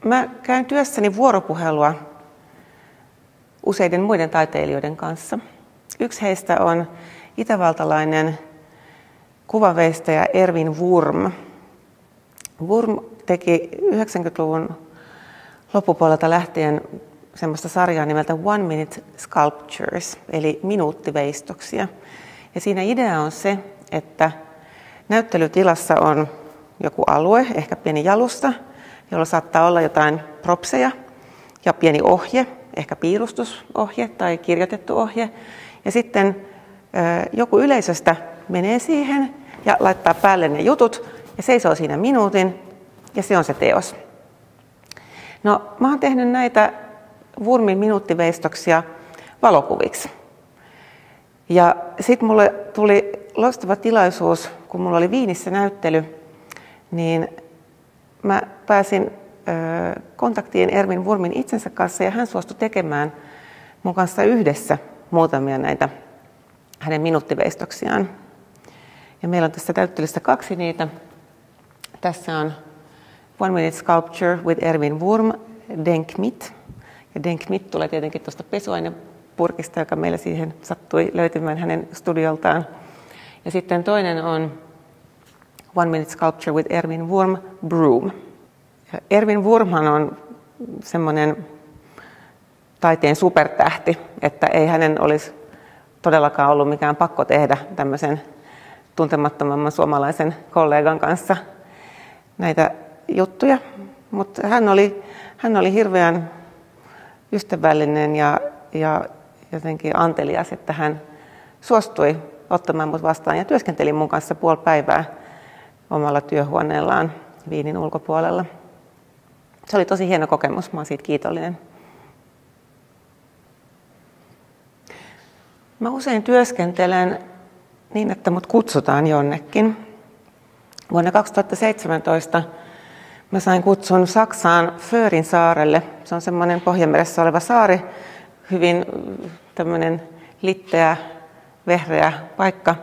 mä käyn työssäni vuoropuhelua useiden muiden taiteilijoiden kanssa. Yksi heistä on itävaltalainen kuvanveistäjä Erwin Wurm. Wurm teki 90-luvun loppupuolelta lähtien semmoista sarjaa nimeltä One Minute Sculptures, eli minuuttiveistoksia. Ja siinä idea on se, että näyttelytilassa on joku alue, ehkä pieni jalusta, jolla saattaa olla jotain propseja ja pieni ohje, ehkä piirustusohje tai kirjoitettu ohje. Ja sitten joku yleisöstä menee siihen ja laittaa päälle ne jutut ja seisoo siinä minuutin ja se on se teos. No, mä oon tehnyt näitä Wurmin minuuttiveistoksia valokuviksi. Ja sitten mulle tuli loistava tilaisuus, kun mulla oli Viinissä näyttely, niin mä pääsin kontaktiin Erwin Wurmin itsensä kanssa ja hän suostui tekemään mun kanssa yhdessä muutamia näitä hänen minuuttiveistoksiaan. Ja meillä on tässä näyttelyssä 2 niitä. Tässä on One Minute Sculpture with Erwin Wurm, Denk mit. Ja Denk mit tulee tietenkin tuosta pesuainepurkista, joka meillä siihen sattui löytymään hänen studioltaan. Ja sitten toinen on One Minute Sculpture with Erwin Wurm, Broom. Ja Erwin Wurmhan on semmoinen taiteen supertähti, että ei hänen olisi todellakaan ollut mikään pakko tehdä tämmöisen tuntemattomamman suomalaisen kollegan kanssa näitä juttuja. Mutta hän oli hirveän ystävällinen ja jotenkin antelias, että hän suostui ottamaan mut vastaan ja työskenteli mun kanssa puoli päivää omalla työhuoneellaan Viinin ulkopuolella. Se oli tosi hieno kokemus, mä oon siitä kiitollinen. Mä usein työskentelen niin, että mut kutsutaan jonnekin. Vuonna 2017 mä sain kutsun Saksaan Förin saarelle. Se on semmoinen Pohjanmeressä oleva saari, hyvin tämmöinen litteä, vehreä paikka,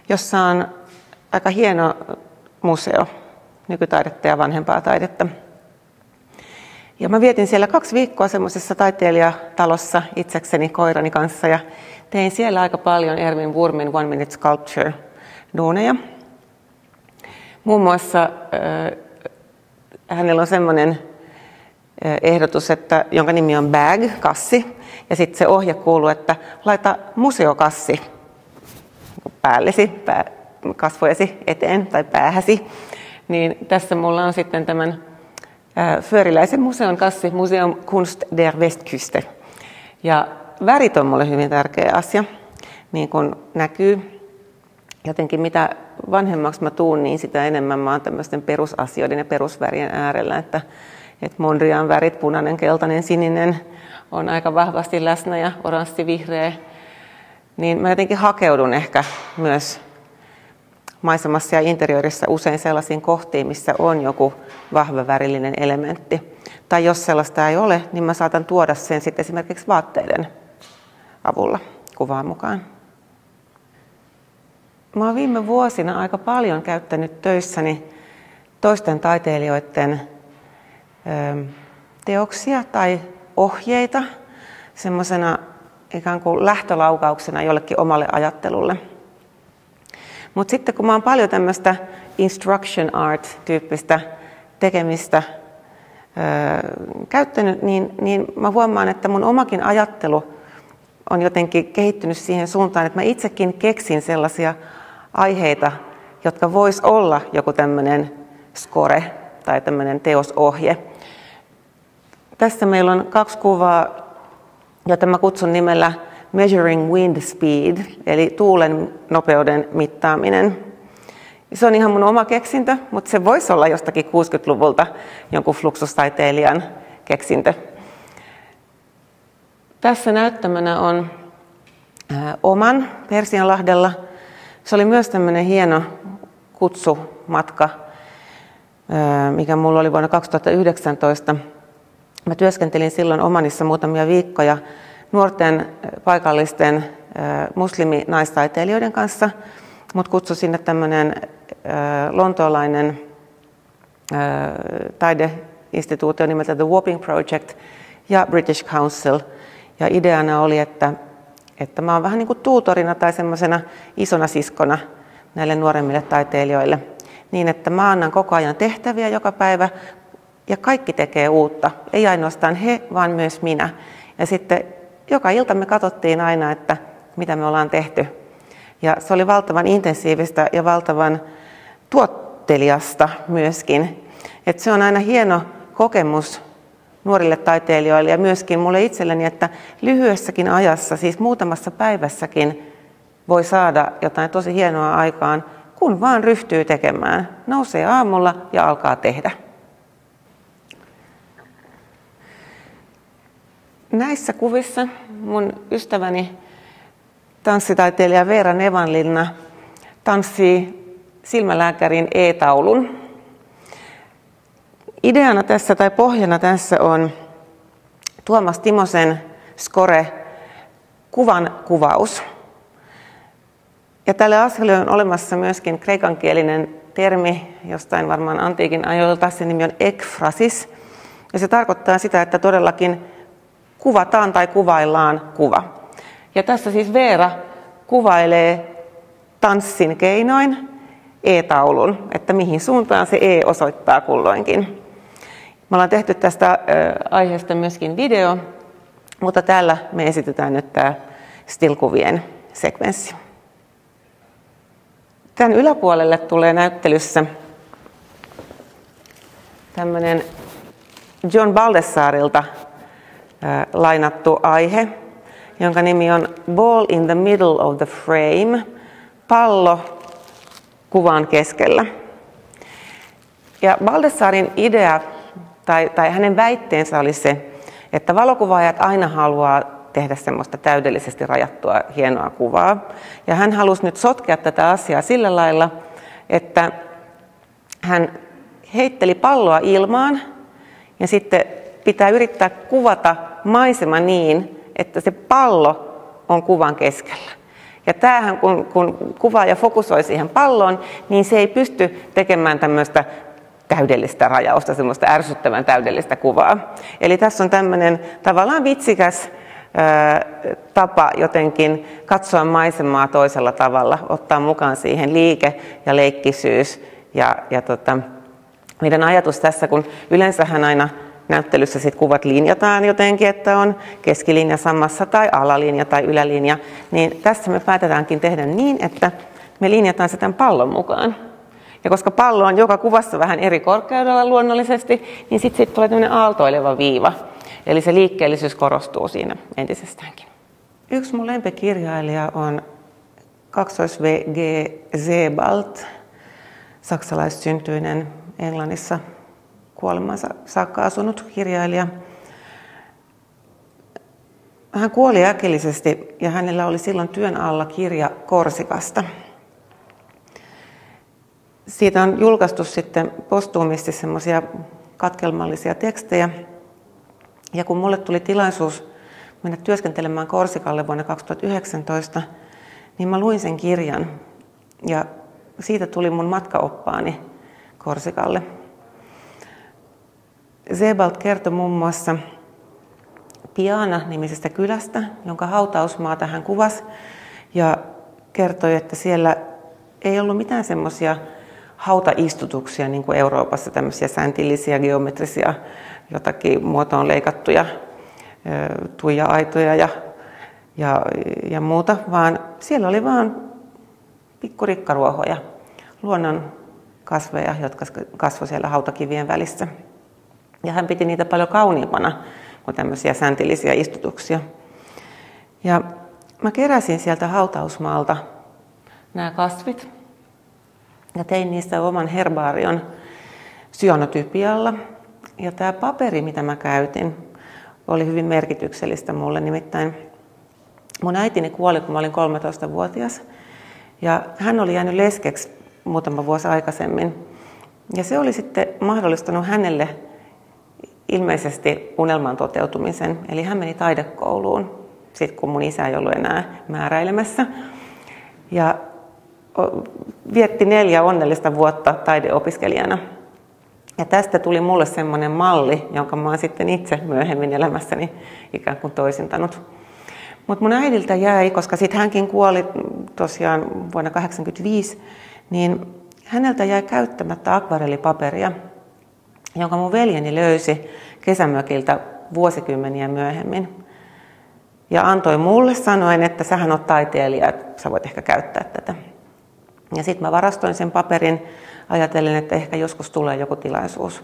jossa on aika hieno museo, nykytaidetta ja vanhempaa taidetta. Ja mä vietin siellä 2 viikkoa semmoisessa taiteilijatalossa itsekseni koirani kanssa ja tein siellä aika paljon Erwin Wurmin One Minute Sculpture -duuneja. Muun muassa hänellä on semmoinen ehdotus, jonka nimi on bag, kassi, ja sitten se ohje kuuluu, että laita museokassi päällesi, kasvojesi eteen tai päähäsi. Niin tässä mulla on sitten tämän föriläisen museon kassi, Museum Kunst der Westküste. Ja värit on mulle hyvin tärkeä asia, niin kuin näkyy. Jotenkin mitä vanhemmaksi mä tuun, niin sitä enemmän mä oon tämmöisten perusasioiden ja perusvärien äärellä, että Mondrian värit, punainen, keltainen, sininen, on aika vahvasti läsnä ja oranssi, vihreä. Niin mä jotenkin hakeudun ehkä myös maisemassa ja interiörissa usein sellaisiin kohtiin, missä on joku vahva värillinen elementti. Tai jos sellaista ei ole, niin mä saatan tuoda sen sitten esimerkiksi vaatteiden avulla kuvaan mukaan. Mä oon viime vuosina aika paljon käyttänyt töissäni toisten taiteilijoiden teoksia tai ohjeita semmoisena ikään kuin lähtölaukauksena jollekin omalle ajattelulle. Mutta sitten kun mä oon paljon tämmöistä instruction art-tyyppistä tekemistä käyttänyt, niin mä huomaan, että mun omakin ajattelu on jotenkin kehittynyt siihen suuntaan, että mä itsekin keksin sellaisia aiheita, jotka vois olla joku tämmöinen score tai tämmöinen teosohje. Tässä meillä on 2 kuvaa, joita mä kutsun nimellä Measuring Wind Speed, eli tuulen nopeuden mittaaminen. Se on ihan mun oma keksintö, mutta se voisi olla jostakin 60-luvulta jonkun fluxustaiteilijan keksintö. Tässä näyttämönä on Oman Persianlahdella. Se oli myös tämmöinen hieno kutsumatka, mikä mulla oli vuonna 2019. Mä työskentelin silloin Omanissa muutamia viikkoja nuorten paikallisten musliminaistaiteilijoiden kanssa. Mut kutsui sinne tämmöinen lontoolainen instituutio nimeltä The Whopping Project ja British Council. Ja ideana oli, että mä oon vähän niin kuin tuutorina tai semmoisena isona siskona näille nuoremmille taiteilijoille. Niin, että mä annan koko ajan tehtäviä joka päivä ja kaikki tekee uutta. Ei ainoastaan he, vaan myös minä. Ja sitten joka ilta me katsottiin aina, että mitä me ollaan tehty. Ja se oli valtavan intensiivistä ja valtavan tuotteliasta myöskin. Että se on aina hieno kokemus nuorille taiteilijoille ja myöskin mulle itselleni, että lyhyessäkin ajassa, siis muutamassa päivässäkin, voi saada jotain tosi hienoa aikaan, kun vaan ryhtyy tekemään. Nousee aamulla ja alkaa tehdä. Näissä kuvissa mun ystäväni tanssitaiteilija Veera Nevanlinna tanssii silmälääkärin E-taulun. Ideana tässä tai pohjana tässä on Tuomas Timosen score kuvan kuvaus. Ja tälle asialle on olemassa myöskin kreikankielinen termi jostain varmaan antiikin ajoilta. Se nimi on ekfrasis. Ja se tarkoittaa sitä, että todellakin kuvataan tai kuvaillaan kuva. Ja tässä siis Veera kuvailee tanssin keinoin E-taulun, että mihin suuntaan se E osoittaa kulloinkin. Me ollaan tehty tästä aiheesta myöskin video, mutta täällä me esitetään nyt tämä still-kuvien sekvenssi. Tämän yläpuolelle tulee näyttelyssä tämmöinen John Baldessarilta lainattu aihe, jonka nimi on Ball in the middle of the frame, pallo kuvan keskellä. Ja Baldessarin idea tai hänen väitteensä oli se, että valokuvaajat aina haluaa tehdä semmoista täydellisesti rajattua hienoa kuvaa. Ja hän halusi nyt sotkea tätä asiaa sillä lailla, että hän heitteli palloa ilmaan ja sitten pitää yrittää kuvata maisema niin, että se pallo on kuvan keskellä. Ja tämähän, kun kuvaaja fokusoi siihen palloon, niin se ei pysty tekemään tämmöistä täydellistä rajausta, semmoista ärsyttävän täydellistä kuvaa. Eli tässä on tämmöinen tavallaan vitsikäs tapa jotenkin katsoa maisemaa toisella tavalla, ottaa mukaan siihen liike ja leikkisyys. Meidän ajatus tässä, kun yleensähän aina näyttelyssä sit kuvat linjataan jotenkin, että on keskilinja samassa tai alalinja tai ylälinja, niin tässä me päätetäänkin tehdä niin, että me linjataan se tämän pallon mukaan. Ja koska pallo on joka kuvassa vähän eri korkeudella luonnollisesti, niin sitten tulee tämmöinen aaltoileva viiva. Eli se liikkeellisyys korostuu siinä entisestäänkin. Yksi mun lempikirjailija on V.G. Sebald, saksalaissyntyinen Englannissa kuolemansa saakka asunut kirjailija. Hän kuoli äkillisesti ja hänellä oli silloin työn alla kirja Korsikasta. Siitä on julkaistu sitten postuumisti semmoisia katkelmallisia tekstejä. Ja kun mulle tuli tilaisuus mennä työskentelemään Korsikalle vuonna 2019, niin mä luin sen kirjan. Ja siitä tuli mun matkaoppaani Korsikalle. Sebald kertoi muun muassa Piana-nimisestä kylästä, jonka hautausmaata hän kuvasi. Ja kertoi, että siellä ei ollut mitään semmoisia hautaistutuksia niin kuin Euroopassa, tämmöisiä säntillisiä, geometrisia, jotakin muotoon leikattuja tuija-aitoja ja muuta, vaan siellä oli vaan pikkurikkaruohoja, luonnon kasveja, jotka kasvoi siellä hautakivien välissä. Ja hän piti niitä paljon kauniimpana kuin tämmöisiä säntillisiä istutuksia. Ja mä keräsin sieltä hautausmaalta nämä kasvit ja tein niistä oman herbaarion syanotypialla. Ja tämä paperi, mitä mä käytin, oli hyvin merkityksellistä mulle. Nimittäin mun äitini kuoli, kun mä olin 13-vuotias. Ja hän oli jäänyt leskeksi muutama vuosi aikaisemmin. Ja se oli sitten mahdollistanut hänelle ilmeisesti unelman toteutumisen. Eli hän meni taidekouluun, sitten kun mun isä ei ollut enää määräilemässä. Ja vietti 4 onnellista vuotta taideopiskelijana. Ja tästä tuli mulle semmoinen malli, jonka mä oon sitten itse myöhemmin elämässäni ikään kuin toisintanut. Mutta mun äidiltä jäi, koska sitten hänkin kuoli tosiaan vuonna 1985, niin häneltä jäi käyttämättä akvarellipaperia, jonka mun veljeni löysi kesämökiltä vuosikymmeniä myöhemmin. Ja antoi mulle sanoen, että sähän oot taiteilija, että sä voit ehkä käyttää tätä. Ja sitten mä varastoin sen paperin, ajatellen, että ehkä joskus tulee joku tilaisuus.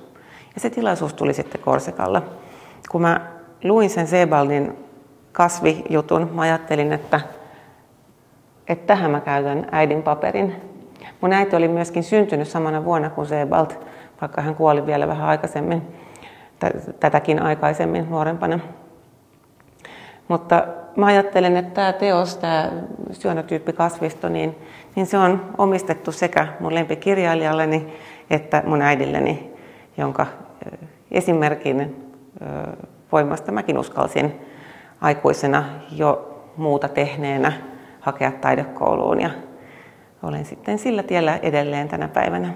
Ja se tilaisuus tuli sitten Korsikalla. Kun mä luin sen Sebaldin kasvijutun, mä ajattelin, että tähän mä käytän äidin paperin. Mun äiti oli myöskin syntynyt samana vuonna kuin Sebald, vaikka hän kuoli vielä vähän aikaisemmin, tätäkin aikaisemmin nuorempana. Mutta mä ajattelen, että tämä teos, tämä syanotyyppikasvisto, niin se on omistettu sekä mun lempikirjailijalleni että mun äidilleni, jonka esimerkin voimasta mäkin uskalsin aikuisena jo muuta tehneenä hakea taidekouluun ja olen sitten sillä tiellä edelleen tänä päivänä.